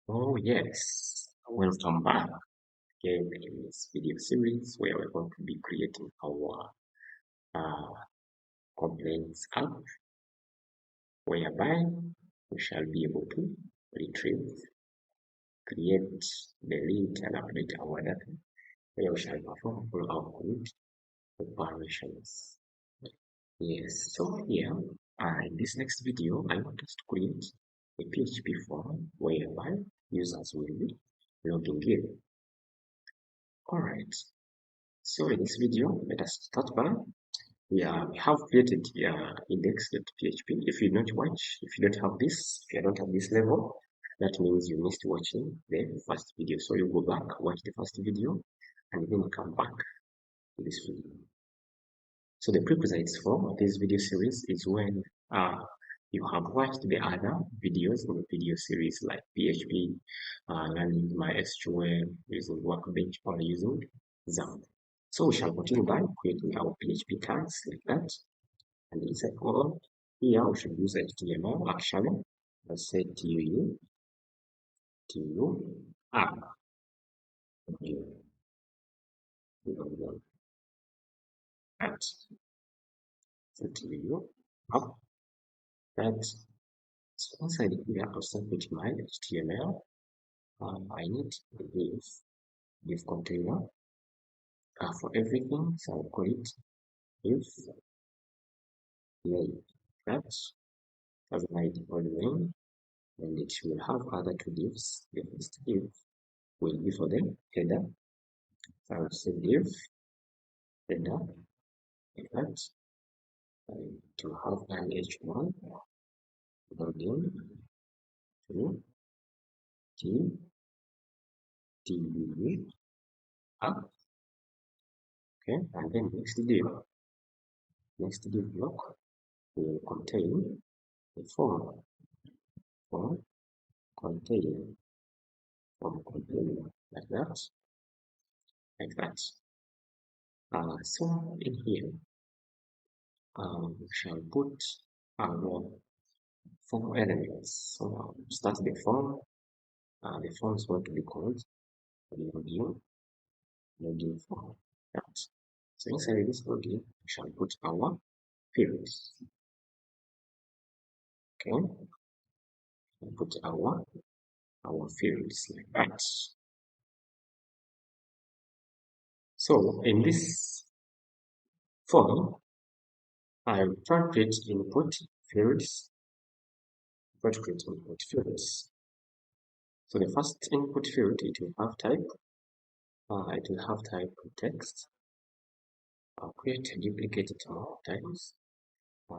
Oh yes, welcome back again in this video series where we're going to be creating our uh, complaints app, whereby we shall be able to retrieve, create, delete, and update our data, where we shall perform all our code operations. Yes, so here in this next video, I want us to create a PHP form whereby users will be logging in. Alright, so in this video, let us start by we have created index.php. If you don't watch, if you don't have this, if you don't have this level, that means you missed watching the first video. So you go back, watch the first video, and then come back to this video. So the prerequisites for this video series is when you have watched the other videos in the video series like PHP, learning MySQL, using Workbench, or using XAMPP. So we shall continue by creating our PHP tags like that. And inside column, here we should use HTML actually. Let's say TU app. At so TU app. That so inside here I'll start with my HTML. I need a div container for everything. So I'll call it div name. That's as my default name, and it will have other two divs. The first div will be for the header. So I'll say div header like that. To have an h1 login to tdbu app. Okay, and then next div block will contain the form container like that. So in here we shall put our form elements. So start the form. The form is going to be called login form. Right. So inside this login, we shall put our fields. Okay, we put our fields like that. So in this form, I will create input fields. Create input fields. So the first input field, it will have type. It will have type text. I'll create a duplicate it more times.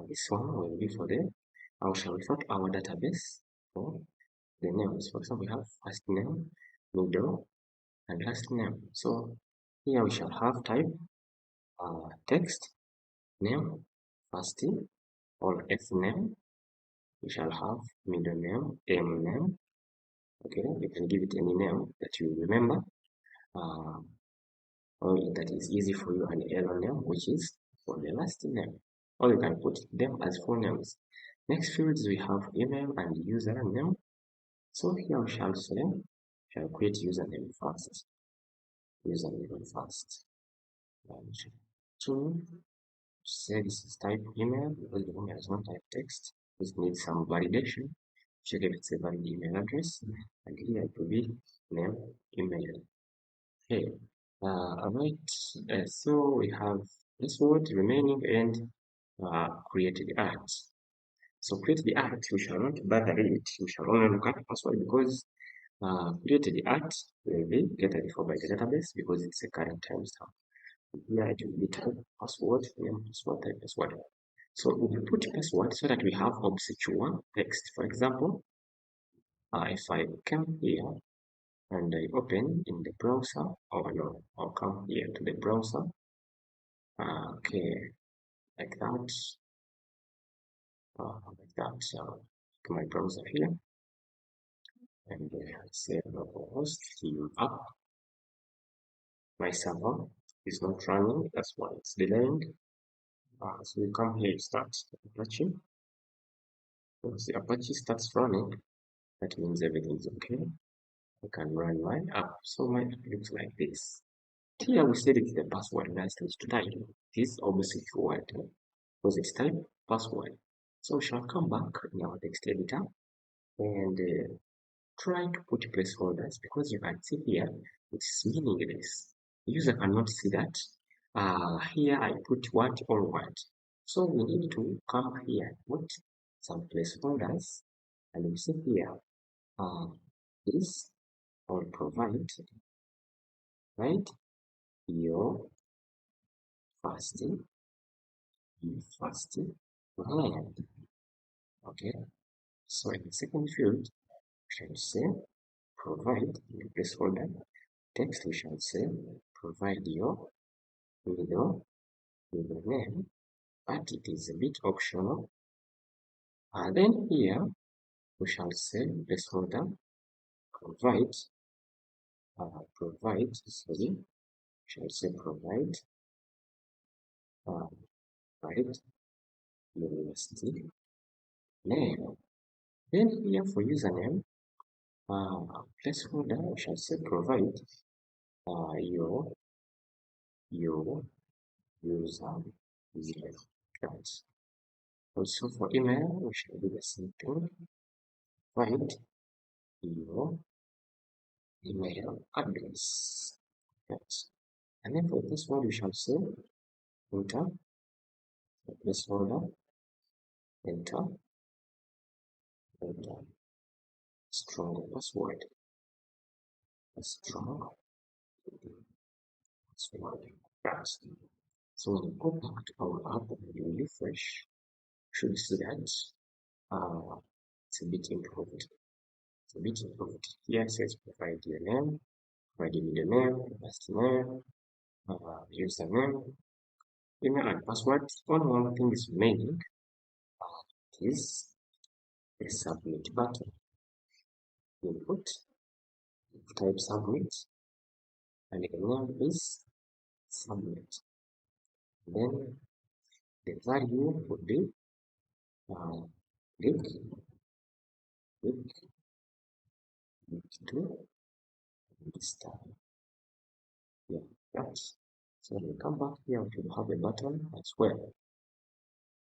This one will be for the I shall refer to our database for the names. For example, we have first name, middle, and last name. So here we shall have type text, name, first name, or F name. We shall have middle name, M name. Okay, you can give it any name that you remember. Or that is easy for you, an error name, which is for the last name. Or you can put them as full names. Next fields we have email and username. So here we shall say, shall create username first. Username first. To say this is type email because the email has one type text. This needs some validation. Check if it's a valid email address. And here it will be name email. Okay. Alright. So we have this word remaining and create the art. So create the art, we shall not bother it. We shall only look at the password because create the art will be gathered by the database because it's a current timestamp. Here it will be type password, name password, type password. So we will put password so that we have obscure text. For example, if I come here and I open in the browser, or no, I'll come here to the browser. Okay, like that. To my browser here, and say localhost to up. My server is not running, that's why it's delaying. So we come here, start Apache. Once the Apache starts running, that means everything is okay. I can run my app. So my app looks like this. Here we set it the password nicely to type. This obviously keyword because it's type password. So we shall come back in our text editor and try to put placeholders because you can see here it's meaningless. The user cannot see that. Here I put what or what. So we need to come here, put some placeholders, and we see here this will provide right your fasting land. Okay, so in the second field, we shall say provide the placeholder text. We shall say provide your middle name, but it is a bit optional. And then here we shall say placeholder provide sorry, we shall say provide university name. Then here for username, placeholder we shall say provide your user right. Also for email we shall do the same thing. Provide your email address. Right. And then for this one we shall say enter the placeholder, enter strong password. A strong password. Right. So when you go back to our app and you refresh, you should see that it's a bit improved. It's a bit improved. Here it says provide your name, provide your middle name, first name, username, email and password. Only one thing is remaining is the submit button. Input, type submit, and the name is submit. Then the value would be link to this tab. Yeah, right. So we come back here to have a button as well.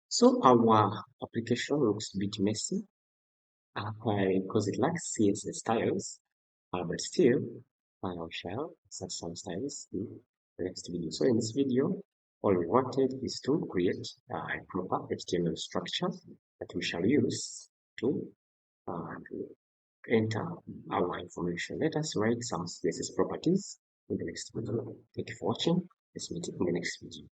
So our application looks a bit messy because it lacks CSS styles, but still I shall set some styles in the next video. So in this video, all we wanted is to create a proper HTML structure that we shall use to enter our information. Let us write some CSS properties in the next video. Thank you for watching. Let's meet in the next video.